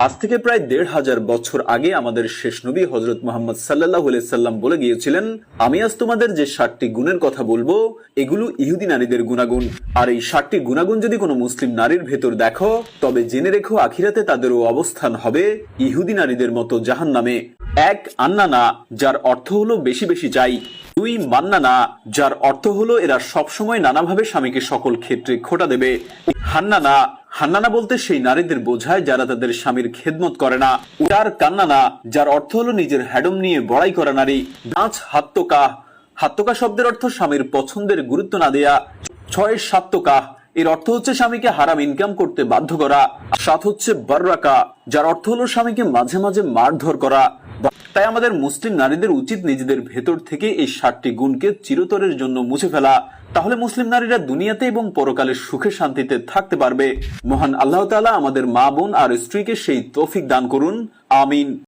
আজ থেকে প্রায় ১৫০০ বছর আগে আমাদের শেষ নবী হযরত মুহাম্মদ সাল্লাল্লাহু আলাইহি সাল্লাম বলে গিয়েছিলেন, আমি আজ তোমাদের যে ৬০টি গুণের কথা বলবো এগুলো ইহুদি নারীদের গুণাগুণ। আর এই ৬০টি গুণাগুণ যদি কোনো মুসলিম নারীর ভেতর দেখো তবে জেনে রেখো আখিরাতে তাদেরও অবস্থান হবে ইহুদি নারীদের মতো জাহান্নামে। ১, আন্নানা, যার অর্থ হলো বেশি বেশি চাই। ২, মান্নানা, যার অর্থ হলো এরা সবসময় নানাভাবে স্বামীকে সকল ক্ষেত্রে খোঁটা দেবে। হান্নানা, হান্নানা বলতে সেই নারীদের বোঝায় যারা তাদের স্বামীর খেদমত করে না। ৪, কান্নানা, যার অর্থ হলো নিজের হ্যাডম নিয়ে বড়াই করা নারী। ৫, হাত্তকা, হাত্তকা শব্দের অর্থ স্বামীর পছন্দের গুরুত্ব না দেয়া। ৬, সাত্তকা, এর অর্থ হচ্ছে স্বামীকে হারাম ইনকাম করতে বাধ্য করা। ৭ হচ্ছে বাররাকা, যার অর্থ হলো স্বামীকে মাঝে মাঝে মারধর করা। তাই আমাদের মুসলিম নারীদের উচিত নিজেদের ভেতর থেকে এই ৬০টি গুণকে চিরতরের জন্য মুছে ফেলা। তাহলে মুসলিম নারীরা দুনিয়াতে এবং পরকালে সুখে শান্তিতে থাকতে পারবে। মহান আল্লাহ তাআলা আমাদের মা বোন আর স্ত্রীকে সেই তৌফিক দান করুন। আমিন।